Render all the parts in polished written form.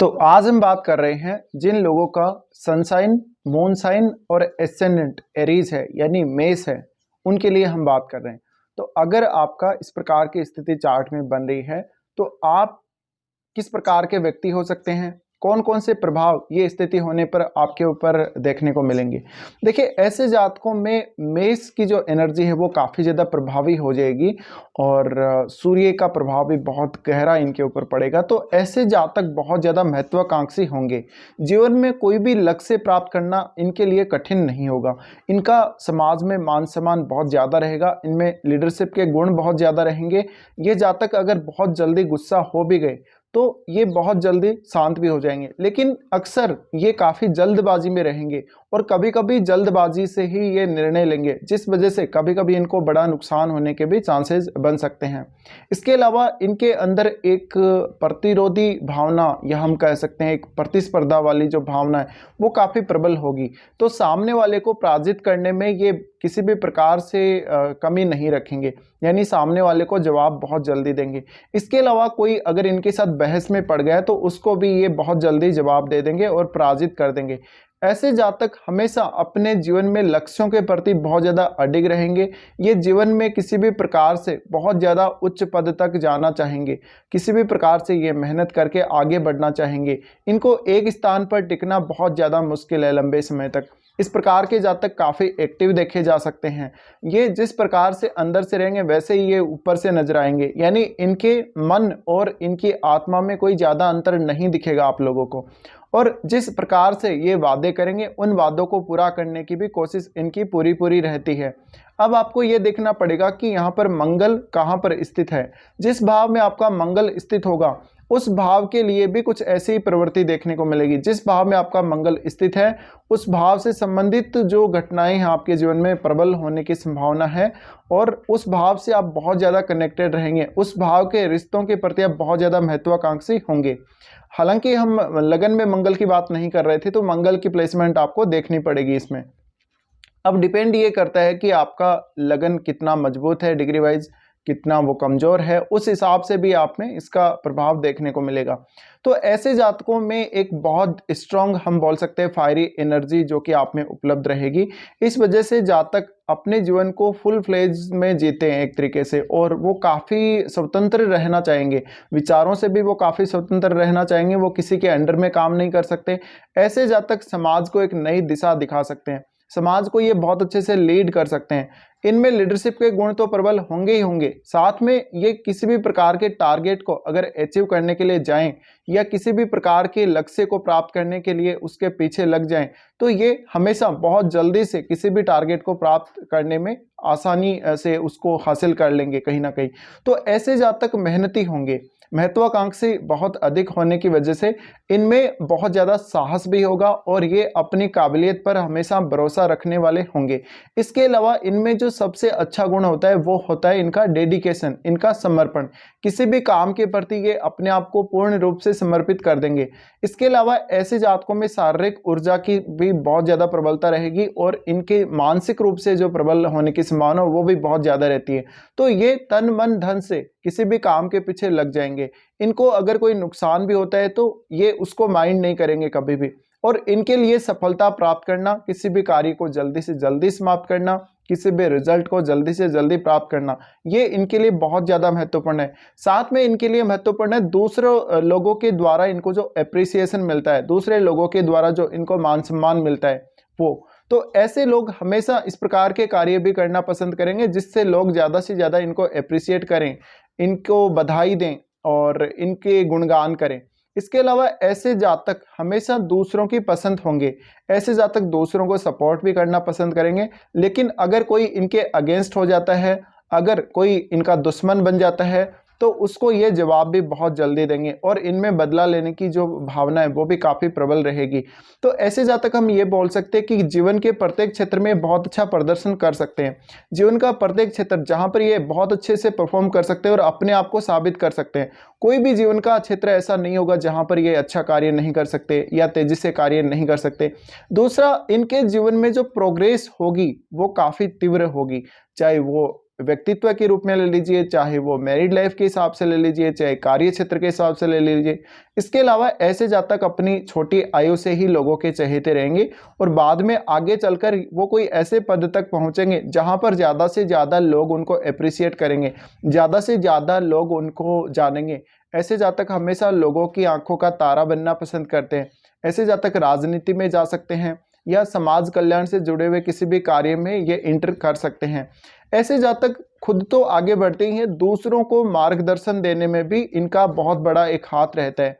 तो आज हम बात कर रहे हैं जिन लोगों का सनसाइन, मून साइन और एसेंडेंट एरीज है यानी मेष है, उनके लिए हम बात कर रहे हैं। तो अगर आपका इस प्रकार की स्थिति चार्ट में बन रही है तो आप किस प्रकार के व्यक्ति हो सकते हैं, कौन कौन से प्रभाव ये स्थिति होने पर आपके ऊपर देखने को मिलेंगे। देखिए, ऐसे जातकों में मेष की जो एनर्जी है वो काफ़ी ज़्यादा प्रभावी हो जाएगी और सूर्य का प्रभाव भी बहुत गहरा इनके ऊपर पड़ेगा। तो ऐसे जातक बहुत ज़्यादा महत्वाकांक्षी होंगे। जीवन में कोई भी लक्ष्य प्राप्त करना इनके लिए कठिन नहीं होगा। इनका समाज में मान सम्मान बहुत ज़्यादा रहेगा, इनमें लीडरशिप के गुण बहुत ज़्यादा रहेंगे। ये जातक अगर बहुत जल्दी गुस्सा हो भी गए तो ये बहुत जल्दी शांत भी हो जाएंगे, लेकिन अक्सर ये काफ़ी जल्दबाजी में रहेंगे और कभी कभी जल्दबाजी से ही ये निर्णय लेंगे, जिस वजह से कभी कभी इनको बड़ा नुकसान होने के भी चांसेस बन सकते हैं। इसके अलावा इनके अंदर एक प्रतिरोधी भावना या हम कह सकते हैं एक प्रतिस्पर्धा वाली जो भावना है वो काफ़ी प्रबल होगी। तो सामने वाले को पराजित करने में ये किसी भी प्रकार से कमी नहीं रखेंगे, यानी सामने वाले को जवाब बहुत जल्दी देंगे। इसके अलावा कोई अगर इनके साथ बहस में पड़ गया तो उसको भी ये बहुत जल्दी जवाब दे देंगे और पराजित कर देंगे। ऐसे जातक हमेशा अपने जीवन में लक्ष्यों के प्रति बहुत ज़्यादा अडिग रहेंगे। ये जीवन में किसी भी प्रकार से बहुत ज़्यादा उच्च पद तक जाना चाहेंगे, किसी भी प्रकार से ये मेहनत करके आगे बढ़ना चाहेंगे। इनको एक स्थान पर टिकना बहुत ज़्यादा मुश्किल है लंबे समय तक। इस प्रकार के जातक काफ़ी एक्टिव देखे जा सकते हैं। ये जिस प्रकार से अंदर से रहेंगे वैसे ही ये ऊपर से नजर आएंगे, यानी इनके मन और इनकी आत्मा में कोई ज़्यादा अंतर नहीं दिखेगा आप लोगों को। और जिस प्रकार से ये वादे करेंगे उन वादों को पूरा करने की भी कोशिश इनकी पूरी पूरी रहती है। अब आपको ये देखना पड़ेगा कि यहाँ पर मंगल कहाँ पर स्थित है। जिस भाव में आपका मंगल स्थित होगा उस भाव के लिए भी कुछ ऐसी ही प्रवृत्ति देखने को मिलेगी। जिस भाव में आपका मंगल स्थित है उस भाव से संबंधित जो घटनाएं हैं आपके जीवन में प्रबल होने की संभावना है और उस भाव से आप बहुत ज़्यादा कनेक्टेड रहेंगे। उस भाव के रिश्तों के प्रति आप बहुत ज़्यादा महत्वाकांक्षी होंगे। हालांकि हम लगन में मंगल की बात नहीं कर रहे थे, तो मंगल की प्लेसमेंट आपको देखनी पड़ेगी इसमें। अब डिपेंड ये करता है कि आपका लगन कितना मजबूत है, डिग्री वाइज कितना वो कमज़ोर है, उस हिसाब से भी आप में इसका प्रभाव देखने को मिलेगा। तो ऐसे जातकों में एक बहुत स्ट्रॉन्ग हम बोल सकते हैं फायरी एनर्जी जो कि आप में उपलब्ध रहेगी। इस वजह से जातक अपने जीवन को फुल फ्लेज में जीते हैं एक तरीके से, और वो काफ़ी स्वतंत्र रहना चाहेंगे। विचारों से भी वो काफ़ी स्वतंत्र रहना चाहेंगे, वो किसी के अंडर में काम नहीं कर सकते। ऐसे जातक समाज को एक नई दिशा दिखा सकते हैं, समाज को ये बहुत अच्छे से लीड कर सकते हैं। इनमें लीडरशिप के गुण तो प्रबल होंगे ही होंगे, साथ में ये किसी भी प्रकार के टारगेट को अगर अचीव करने के लिए जाएं या किसी भी प्रकार के लक्ष्य को प्राप्त करने के लिए उसके पीछे लग जाएं तो ये हमेशा बहुत जल्दी से किसी भी टारगेट को प्राप्त करने में आसानी से उसको हासिल कर लेंगे कहीं ना कहीं। तो ऐसे जातक मेहनती होंगे, महत्वाकांक्षी बहुत अधिक होने की वजह से इनमें बहुत ज़्यादा साहस भी होगा और ये अपनी काबिलियत पर हमेशा भरोसा रखने वाले होंगे। इसके अलावा इनमें जो सबसे अच्छा गुण होता है वो होता है इनका डेडिकेशन, इनका समर्पण। किसी भी काम के प्रति ये अपने आप को पूर्ण रूप से समर्पित कर देंगे। इसके अलावा ऐसे जातकों में शारीरिक ऊर्जा की भी बहुत ज़्यादा प्रबलता रहेगी और इनके मानसिक रूप से जो प्रबल होने की संभावना वो भी बहुत ज़्यादा रहती है। तो ये तन मन धन से किसी भी काम के पीछे लग जाएंगे। इनको अगर कोई नुकसान भी होता है तो ये उसको माइंड नहीं करेंगे कभी भी। और इनके लिए सफलता प्राप्त करना, किसी भी कार्य को जल्दी से जल्दी समाप्त करना, किसी भी रिजल्ट को जल्दी से जल्दी प्राप्त करना, ये इनके लिए बहुत ज़्यादा महत्वपूर्ण है। साथ में इनके लिए महत्वपूर्ण है दूसरों लोगों के द्वारा इनको जो एप्रिसिएशन मिलता है, दूसरे लोगों के द्वारा जो इनको मान सम्मान मिलता है वो। तो ऐसे लोग हमेशा इस प्रकार के कार्य भी करना पसंद करेंगे जिससे लोग ज़्यादा से ज़्यादा इनको एप्रिसिएट करें, इनको बधाई दें और इनके गुणगान करें। इसके अलावा ऐसे जातक हमेशा दूसरों की पसंद होंगे। ऐसे जातक दूसरों को सपोर्ट भी करना पसंद करेंगे, लेकिन अगर कोई इनके अगेंस्ट हो जाता है, अगर कोई इनका दुश्मन बन जाता है तो उसको ये जवाब भी बहुत जल्दी देंगे और इनमें बदला लेने की जो भावना है वो भी काफ़ी प्रबल रहेगी। तो ऐसे जातक हम ये बोल सकते हैं कि जीवन के प्रत्येक क्षेत्र में बहुत अच्छा प्रदर्शन कर सकते हैं। जीवन का प्रत्येक क्षेत्र जहाँ पर ये बहुत अच्छे से परफॉर्म कर सकते हैं और अपने आप को साबित कर सकते हैं। कोई भी जीवन का क्षेत्र ऐसा नहीं होगा जहाँ पर ये अच्छा कार्य नहीं कर सकते या तेजी से कार्य नहीं कर सकते। दूसरा, इनके जीवन में जो प्रोग्रेस होगी वो काफ़ी तीव्र होगी, चाहे वो व्यक्तित्व के रूप में ले लीजिए, चाहे वो मैरिड लाइफ के हिसाब से ले लीजिए, चाहे कार्य क्षेत्र के हिसाब से ले लीजिए। इसके अलावा ऐसे जातक अपनी छोटी आयु से ही लोगों के चहेते रहेंगे और बाद में आगे चलकर वो कोई ऐसे पद तक पहुंचेंगे जहां पर ज़्यादा से ज़्यादा लोग उनको अप्रिशिएट करेंगे, ज़्यादा से ज़्यादा लोग उनको जानेंगे। ऐसे जातक हमेशा लोगों की आंखों का तारा बनना पसंद करते हैं। ऐसे जातक राजनीति में जा सकते हैं या समाज कल्याण से जुड़े हुए किसी भी कार्य में ये इंटर कर सकते हैं। ऐसे जातक खुद तो आगे बढ़ते ही हैं, दूसरों को मार्गदर्शन देने में भी इनका बहुत बड़ा एक हाथ रहता है।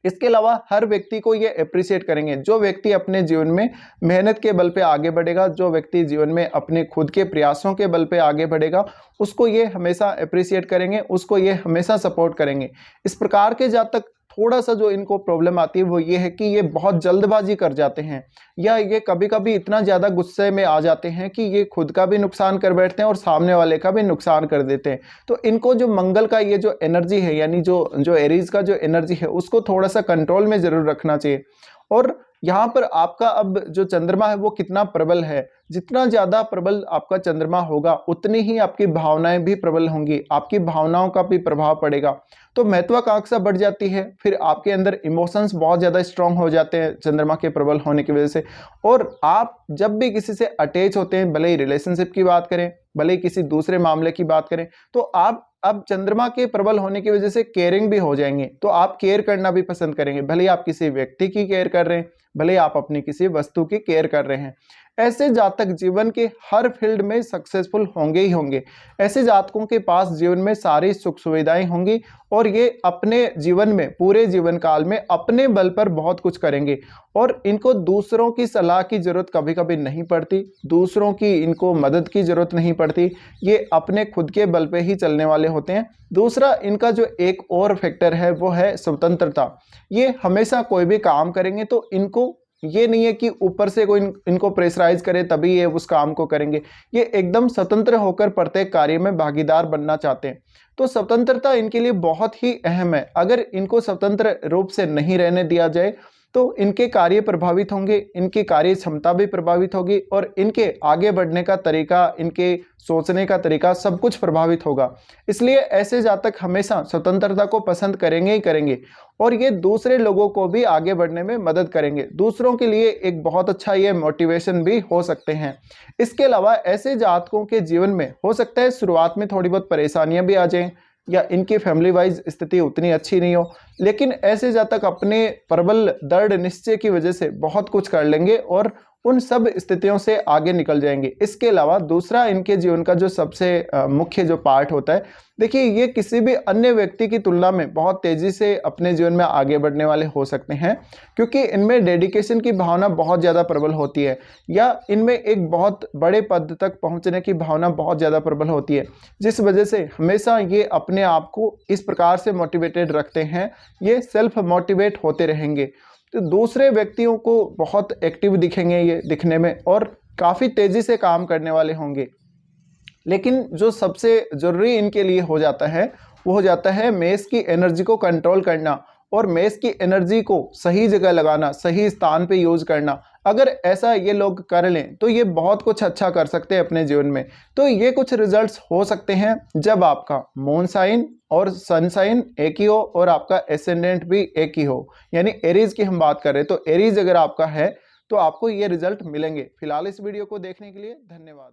इसके अलावा हर व्यक्ति को ये अप्रिशिएट करेंगे। जो व्यक्ति अपने जीवन में मेहनत के बल पे आगे बढ़ेगा, जो व्यक्ति जीवन में अपने खुद के प्रयासों के बल पे आगे बढ़ेगा, उसको ये हमेशा अप्रिशिएट करेंगे, उसको ये हमेशा सपोर्ट करेंगे। इस प्रकार के जातक थोड़ा सा जो इनको प्रॉब्लम आती है वो ये है कि ये बहुत जल्दबाजी कर जाते हैं या ये कभी कभी इतना ज़्यादा गुस्से में आ जाते हैं कि ये खुद का भी नुकसान कर बैठते हैं और सामने वाले का भी नुकसान कर देते हैं। तो इनको जो मंगल का ये जो एनर्जी है, यानी जो एरीज का जो एनर्जी है, उसको थोड़ा सा कंट्रोल में ज़रूर रखना चाहिए। और यहाँ पर आपका अब जो चंद्रमा है वो कितना प्रबल है, जितना ज़्यादा प्रबल आपका चंद्रमा होगा उतनी ही आपकी भावनाएं भी प्रबल होंगी, आपकी भावनाओं का भी प्रभाव पड़ेगा। तो महत्वाकांक्षा बढ़ जाती है, फिर आपके अंदर इमोशंस बहुत ज़्यादा स्ट्रांग हो जाते हैं चंद्रमा के प्रबल होने की वजह से। और आप जब भी किसी से अटैच होते हैं, भले ही रिलेशनशिप की बात करें, भले ही किसी दूसरे मामले की बात करें, तो आप अब चंद्रमा के प्रबल होने की वजह से केयरिंग भी हो जाएंगे। तो आप केयर करना भी पसंद करेंगे, भले ही आप किसी व्यक्ति की केयर कर रहे हैं, भले ही आप अपनी किसी वस्तु की केयर कर रहे हैं। ऐसे जातक जीवन के हर फील्ड में सक्सेसफुल होंगे ही होंगे। ऐसे जातकों के पास जीवन में सारी सुख सुविधाएं होंगी और ये अपने जीवन में, पूरे जीवन काल में अपने बल पर बहुत कुछ करेंगे और इनको दूसरों की सलाह की जरूरत कभी कभी नहीं पड़ती, दूसरों की इनको मदद की जरूरत नहीं पड़ती। ये अपने खुद के बल पे ही चलने वाले होते हैं। दूसरा इनका जो एक और फैक्टर है वो है स्वतंत्रता। ये हमेशा कोई भी काम करेंगे तो इनको ये नहीं है कि ऊपर से कोई इनको प्रेशराइज करे तभी ये उस काम को करेंगे। ये एकदम स्वतंत्र होकर प्रत्येक कार्य में भागीदार बनना चाहते हैं। तो स्वतंत्रता इनके लिए बहुत ही अहम है। अगर इनको स्वतंत्र रूप से नहीं रहने दिया जाए तो इनके कार्य प्रभावित होंगे, इनकी कार्य क्षमता भी प्रभावित होगी और इनके आगे बढ़ने का तरीका, इनके सोचने का तरीका, सब कुछ प्रभावित होगा। इसलिए ऐसे जातक हमेशा स्वतंत्रता को पसंद करेंगे ही करेंगे और ये दूसरे लोगों को भी आगे बढ़ने में मदद करेंगे। दूसरों के लिए एक बहुत अच्छा ये मोटिवेशन भी हो सकते हैं। इसके अलावा ऐसे जातकों के जीवन में हो सकता है शुरुआत में थोड़ी बहुत परेशानियां भी आ जाएं या इनकी फैमिली वाइज स्थिति उतनी अच्छी नहीं हो, लेकिन ऐसे जातक अपने प्रबल दृढ़ निश्चय की वजह से बहुत कुछ कर लेंगे और उन सब स्थितियों से आगे निकल जाएंगे। इसके अलावा दूसरा इनके जीवन का जो सबसे मुख्य जो पार्ट होता है, देखिए ये किसी भी अन्य व्यक्ति की तुलना में बहुत तेजी से अपने जीवन में आगे बढ़ने वाले हो सकते हैं क्योंकि इनमें डेडिकेशन की भावना बहुत ज़्यादा प्रबल होती है या इनमें एक बहुत बड़े पद तक पहुंचने की भावना बहुत ज़्यादा प्रबल होती है, जिस वजह से हमेशा ये अपने आप को इस प्रकार से मोटिवेटेड रखते हैं, ये सेल्फ मोटिवेट होते रहेंगे। तो दूसरे व्यक्तियों को बहुत एक्टिव दिखेंगे ये दिखने में और काफ़ी तेज़ी से काम करने वाले होंगे। लेकिन जो सबसे ज़रूरी इनके लिए हो जाता है वो हो जाता है मेष की एनर्जी को कंट्रोल करना और मेष की एनर्जी को सही जगह लगाना, सही स्थान पे यूज करना। अगर ऐसा ये लोग कर लें तो ये बहुत कुछ अच्छा कर सकते हैं अपने जीवन में। तो ये कुछ रिजल्ट्स हो सकते हैं जब आपका मून साइन और सन साइन एक ही हो और आपका एसेंडेंट भी एक ही हो, यानी एरीज की हम बात कर रहे हैं। तो एरीज अगर आपका है तो आपको ये रिजल्ट मिलेंगे। फिलहाल इस वीडियो को देखने के लिए धन्यवाद।